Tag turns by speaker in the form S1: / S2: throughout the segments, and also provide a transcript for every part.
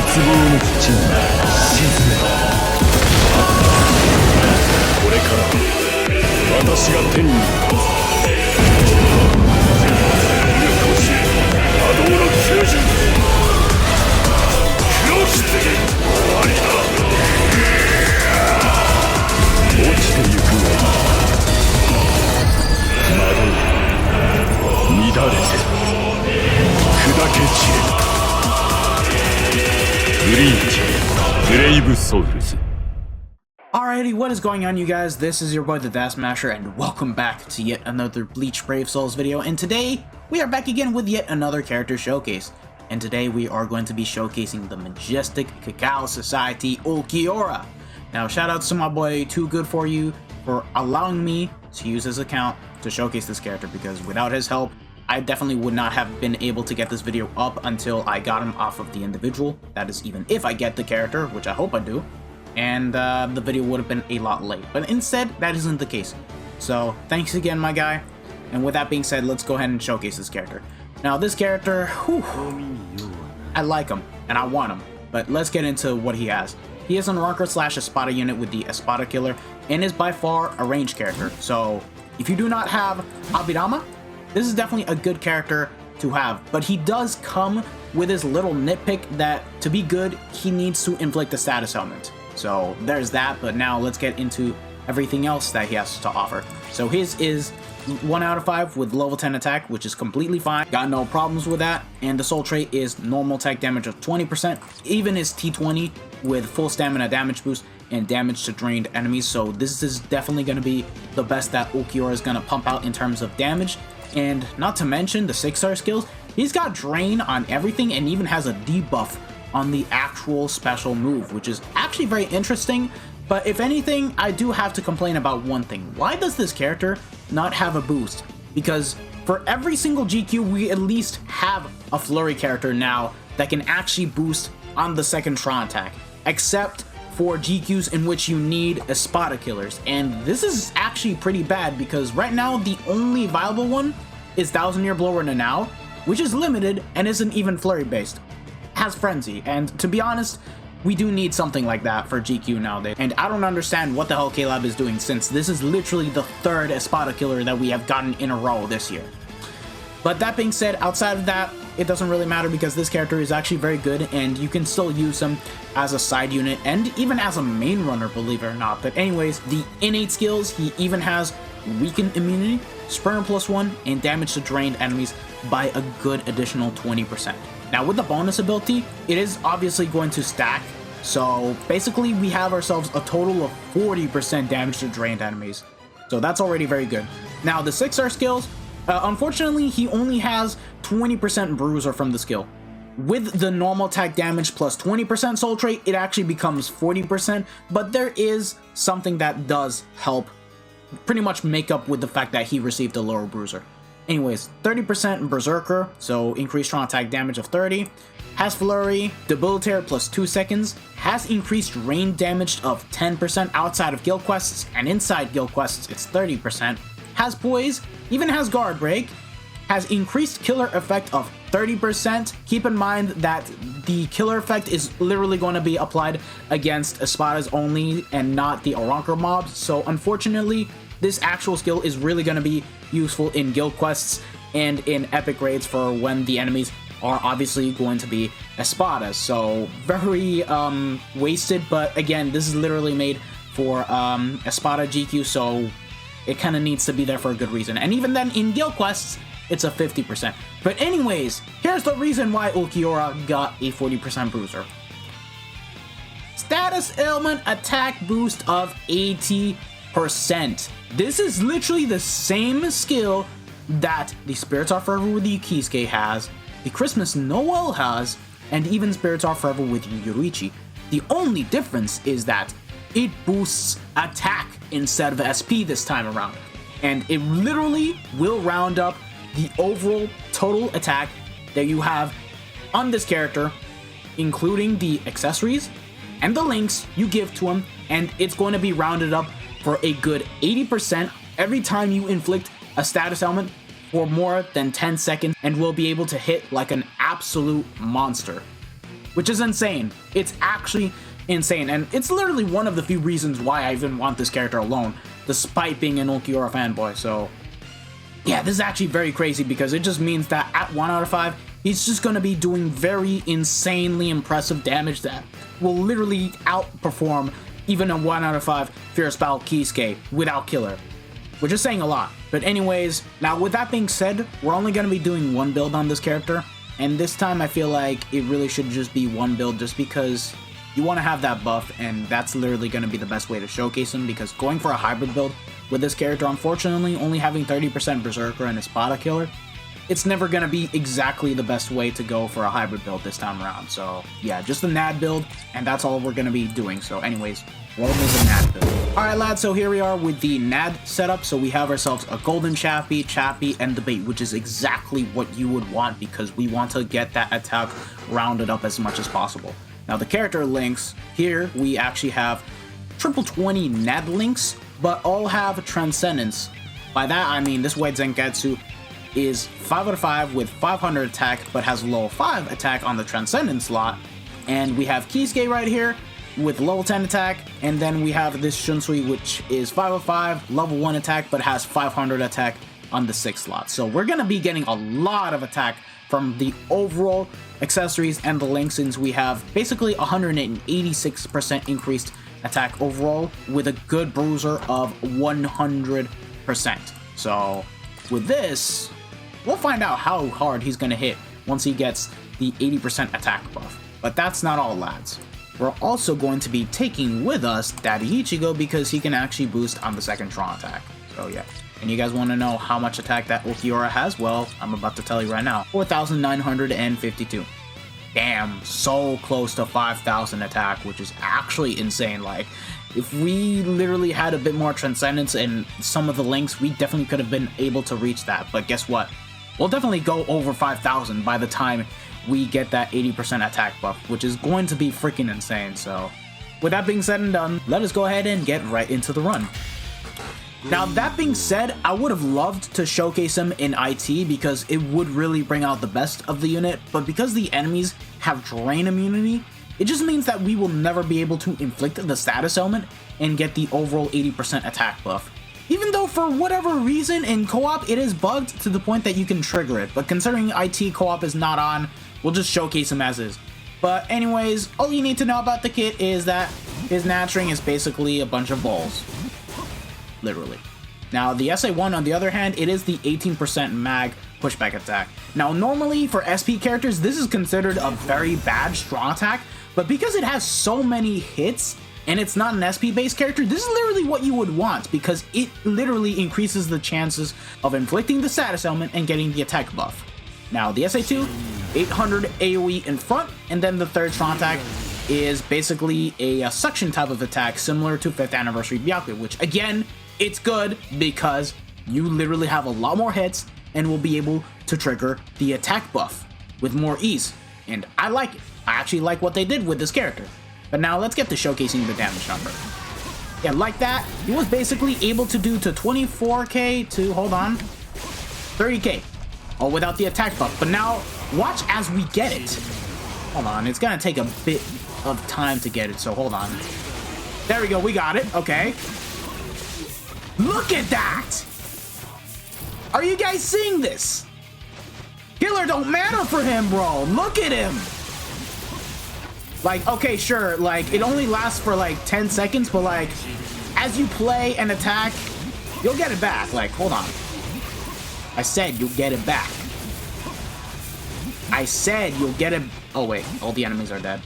S1: 望の淵に沈めろ。これから私が天に立つ。よこし波動の救助。黒き次終わりだ。落ちてゆくがいい。惑い乱れて砕け散れ。ブリーチブレイブソウルズ。
S2: Alrighty, what is going on, you guys? This is your boy the DOESN Masher, and welcome back to yet another Bleach Brave Souls video. And today we are back again with yet another character showcase. And today we are going to be showcasing the majestic Cacao Society Ulquiorra. Now shoutouts to my boy Too Good For You for allowing me to use his account to showcase this character, because without his help I definitely would not have been able to get this video up until I got him off of the individual. That is even if I get the character, which I hope I do. And the video would have been a lot late. But instead, that isn't the case. So thanks again, my guy. And with that being said, let's go ahead and showcase this character. Now this character, whew, I like him and I want him. But let's get into what he has. He is an Ranker / Espada unit with the Espada Killer and is by far a ranged character. So if you do not have Abirama, this is definitely a good character to have, but he does come with his little nitpick that to be good, he needs to inflict a status ailment. So there's that, but now let's get into everything else that he has to offer. So his is 1 out of 5 with level 10 attack, which is completely fine. Got no problems with that. And the soul trait is normal attack damage of 20%. Even his T20 with full stamina damage boost and damage to drained enemies. So this is definitely going to be the best that Ulquiorra is going to pump out in terms of damage. And not to mention the 6-star skills, he's got drain on everything and even has a debuff on the actual special move, which is actually very interesting. But if anything, I do have to complain about one thing. Why does this character not have a boost? Because for every single GQ, we at least have a flurry character now that can actually boost on the second Tron attack, except for GQs in which you need Espada Killers. And this is actually pretty bad, because right now the only viable one is 1000-Year Blower now, which is limited and isn't even flurry based. Has Frenzy, and to be honest, we do need something like that for GQ nowadays. And I don't understand what the hell K-Lab is doing, since this is literally the 3rd Espada Killer that we have gotten in a row this year. But that being said, outside of that, it doesn't really matter, because this character is actually very good and you can still use him as a side unit and even as a main runner, believe it or not. But anyways, the innate skills, he even has weakened immunity, Spurn +1, and damage to drained enemies by a good additional 20%. Now with the bonus ability, it is obviously going to stack. So basically we have ourselves a total of 40% damage to drained enemies. So that's already very good. Now the 6-star skills, unfortunately, he only has 20% bruiser from the skill. With the normal attack damage plus 20% soul trait, it actually becomes 40%, but there is something that does help pretty much make up with the fact that he received a lower bruiser. Anyways, 30% berserker, so increased strong attack damage of 30, has flurry, debilitator plus 2 seconds, has increased rain damage of 10% outside of guild quests, and inside guild quests it's 30%, has poise, even has guard break, has increased killer effect of 30%. Keep in mind that the killer effect is literally going to be applied against Espadas only and not the Ranker mobs. So unfortunately, this actual skill is really going to be useful in guild quests and in epic raids for when the enemies are obviously going to be Espadas. So very wasted, but again, this is literally made for Espada GQ, so it kind of needs to be there for a good reason. And even then, in guild quests, it's a 50%. But anyways, here's the reason why Ulquiorra got a 40% bruiser. Status Ailment Attack Boost of 80%. This is literally the same skill that the Spirits Are Forever with the Kisuke has, the Christmas Noel has, and even Spirits Are Forever with Yoruichi. The only difference is that it boosts attack instead of SP this time around. And it literally will round up the overall total attack that you have on this character, including the accessories and the links you give to him, and it's going to be rounded up for a good 80% every time you inflict a status ailment for more than 10 seconds, and will be able to hit like an absolute monster. which is insane. It's actually insane, and it's literally one of the few reasons why I even want this character alone, despite being an Ulquiorra fanboy. So yeah, this is actually very crazy because it just means that at 1 out of 5, he's just going to be doing very insanely impressive damage that will literally outperform even a 1 out of 5 Fierce Battle Kisuke without Killer, which is saying a lot. But anyways, now with that being said, we're only going to be doing one build on this character, and this time I feel like it really should just be one build just because you want to have that buff, and that's literally going to be the best way to showcase him, because going for a hybrid build with this character, unfortunately only having 30% Berserker and Espada Killer, it's never going to be exactly the best way to go for a hybrid build this time around. So yeah, just a NAD build, and that's all we're going to be doing. So anyways, welcome to the NAD build. Alright lads, so here we are with the NAD setup. So we have ourselves a Golden Chappie, and the bait, which is exactly what you would want because we want to get that attack rounded up as much as possible. Now the character links, here we actually have 20 NAD links, but all have Transcendence. By that I mean this White Zenketsu is 5 out of 5 with 500 attack, but has level 5 attack on the Transcendence slot. And we have Kisuke right here with level 10 attack, and then we have this Shunsui, which is 5 out of 5, level 1 attack, but has 500 attack on the 6th slot. So we're gonna be getting a lot of attack from the overall accessories and the links, since we have basically 186% increased attack overall with a good bruiser of 100%. So with this, we'll find out how hard he's gonna hit once he gets the 80% attack buff. But that's not all, lads. We're also going to be taking with us Daddy Ichigo because he can actually boost on the second Tron attack. So yeah. And you guys want to know how much attack that Ulquiorra has? Well, I'm about to tell you right now. 4,952. Damn, so close to 5,000 attack, which is actually insane. Like, if we literally had a bit more Transcendence and some of the links, we definitely could have been able to reach that. But guess what? We'll definitely go over 5,000 by the time we get that 80% attack buff, which is going to be freaking insane. So with that being said and done, let us go ahead and get right into the run. Now that being said, I would have loved to showcase him in IT because it would really bring out the best of the unit, but because the enemies have drain immunity, it just means that we will never be able to inflict the status ailment and get the overall 80% attack buff. Even though for whatever reason in co-op it is bugged to the point that you can trigger it, but considering IT co-op is not on, we'll just showcase him as is. But anyways, all you need to know about the kit is that his nat string is basically a bunch of balls. Literally. Now the SA1 on the other hand, it is the 18% mag pushback attack. Now normally for SP characters this is considered a very bad strong attack, but because it has so many hits and it's not an SP based character, this is literally what you would want because it literally increases the chances of inflicting the status ailment and getting the attack buff. Now the SA2, 800 AoE in front, and then the third strong attack is basically a suction type of attack similar to 5th Anniversary Byakuya, which again, it's good because you literally have a lot more hits and will be able to trigger the attack buff with more ease. And I like it. I actually like what they did with this character. But now let's get to showcasing the damage number. Yeah, like that, he was basically able to do to 24k to, hold on, 30k. All without the attack buff. But now, watch as we get it. Hold on, it's gonna take a bit of time to get it, so hold on. There we go, we got it, okay. Look at that! Are you guys seeing this? Killer don't matter for him, bro. Look at him. Like, okay, sure, like, it only lasts for like 10 seconds, but like, as you play and attack, you'll get it back. Like, hold on. I said you'll get it back. I said you'll get it. Oh, wait, all the enemies are dead.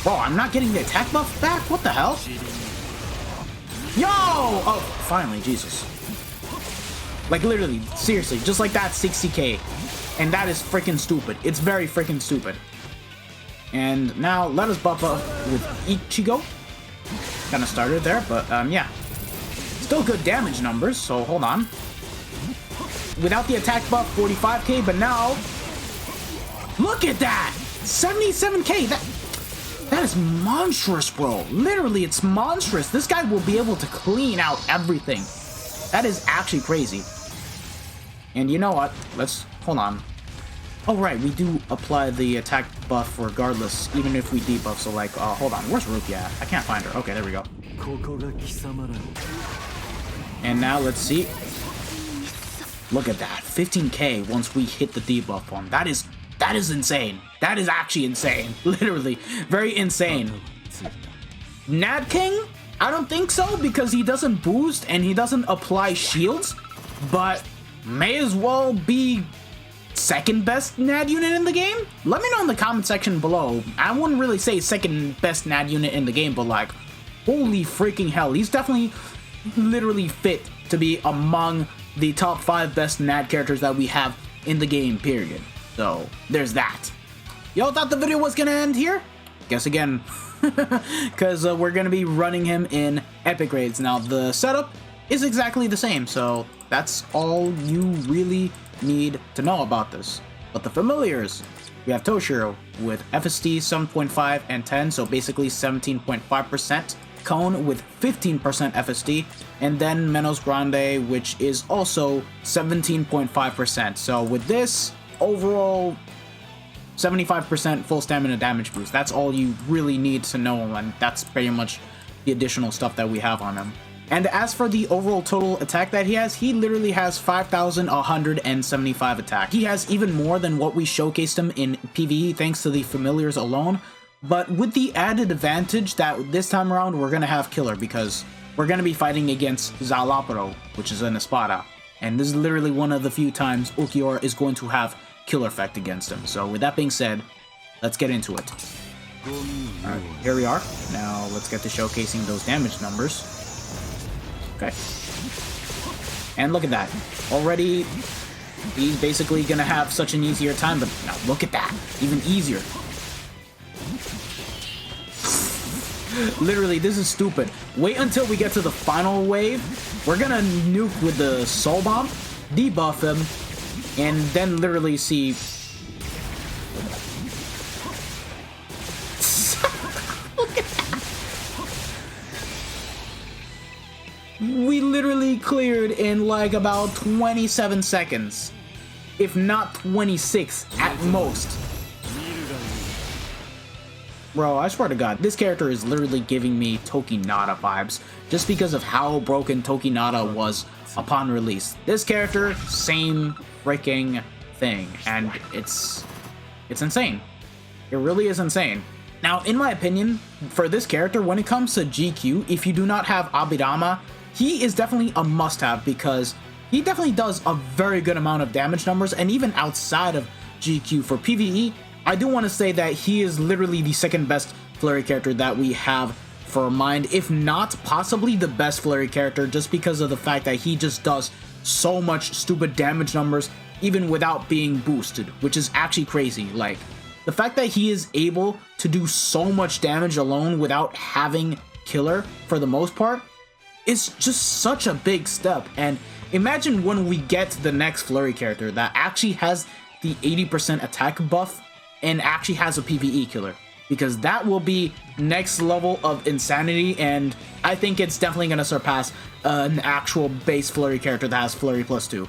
S2: Bro, I'm not getting the attack buff back? What the hell? Yo! Oh, finally, Jesus. Like, literally, seriously, just like that, 60k. And that is freaking stupid. It's very freaking stupid. And now, let us buff up with Ichigo. Kind of started there, but, yeah. Still good damage numbers, so hold on. Without the attack buff, 45k, but now... Look at that! 77k! That is monstrous, bro. Literally, it's monstrous. This guy will be able to clean out everything. That is actually crazy. And you know what? Let's... Hold on. Oh right, we do apply the attack buff regardless, even if we debuff. So like, hold on, where's Rukia at? I can't find her. Okay, there we go. And now let's see. Look at that, 15k once we hit the debuff on. That is insane. That is actually insane. Literally, very insane. Nad King? I don't think so, because he doesn't boost and he doesn't apply shields, but may as well be second best NAD unit in the game? Let me know in the comment section below. I wouldn't really say second best NAD unit in the game, but like, holy freaking hell, he's definitely literally fit to be among the top 5 best NAD characters that we have in the game, period. So, there's that. Y'all thought the video was gonna end here? Guess again. Because we're gonna be running him in epic raids. Now, the setup is exactly the same, so that's all you really need to know about this. But the familiars, we have Toshiro with FST 7.5 and 10, so basically 17.5%. Cone with 15% FST, and then Menos Grande, which is also 17.5%. So with this, overall 75% full stamina damage boost. That's all you really need to know, and that's pretty much the additional stuff that we have on him. And as for the overall total attack that he has, he literally has 5,175 attack. He has even more than what we showcased him in PvE thanks to the familiars alone. But with the added advantage that this time around we're gonna have Killer, because we're gonna be fighting against Zalaparo, which is an Espada. And this is literally one of the few times Ulquiorra is going to have Killer effect against him. So with that being said, let's get into it. Alright, here we are. Now let's get to showcasing those damage numbers. Okay. And look at that. Already, he's basically gonna have such an easier time, but now look at that. Even easier. Literally, this is stupid. Wait until we get to the final wave. We're gonna nuke with the Soul Bomb, debuff him, and then literally see... Look at that. We literally cleared in like about 27 seconds. If not 26 at most. Bro, I swear to God, this character is literally giving me Tokinata vibes just because of how broken Tokinata was upon release. This character, same freaking thing, and it's insane. It really is insane. Now, in my opinion, for this character, when it comes to GQ, if you do not have Abidama, he is definitely a must-have because he definitely does a very good amount of damage numbers, and even outside of GQ for PvE, I do want to say that he is literally the second best flurry character that we have for Mind, if not possibly the best flurry character, just because of the fact that he just does so much stupid damage numbers even without being boosted, which is actually crazy. Like, the fact that he is able to do so much damage alone without having Killer for the most part is just such a big step. And imagine when we get the next flurry character that actually has the 80% attack buff and actually has a PvE killer, because that will be next level of insanity, and I think it's definitely going to surpass an actual base flurry character that has flurry +2.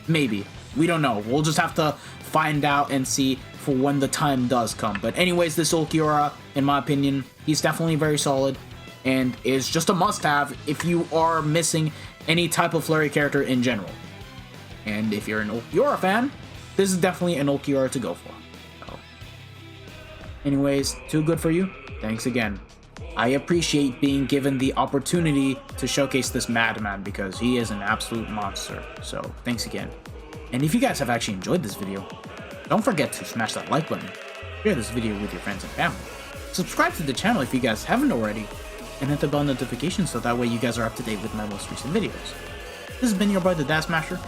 S2: Maybe. We don't know. We'll just have to find out and see for when the time does come. But anyways, this Ulquiorra, in my opinion, he's definitely very solid and is just a must-have if you are missing any type of flurry character in general. And if you're an Ulquiorra fan, this is definitely an Ulquiorra to go for. Anyways, too good for you? Thanks again. I appreciate being given the opportunity to showcase this madman because he is an absolute monster. So, thanks again. And if you guys have actually enjoyed this video, don't forget to smash that like button, share this video with your friends and family, subscribe to the channel if you guys haven't already, and hit the bell notification so that way you guys are up to date with my most recent videos. This has been your boy, the DOESN Smasher,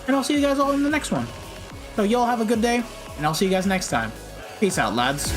S2: and I'll see you guys all in the next one. So y'all have a good day, and I'll see you guys next time. Peace out, lads.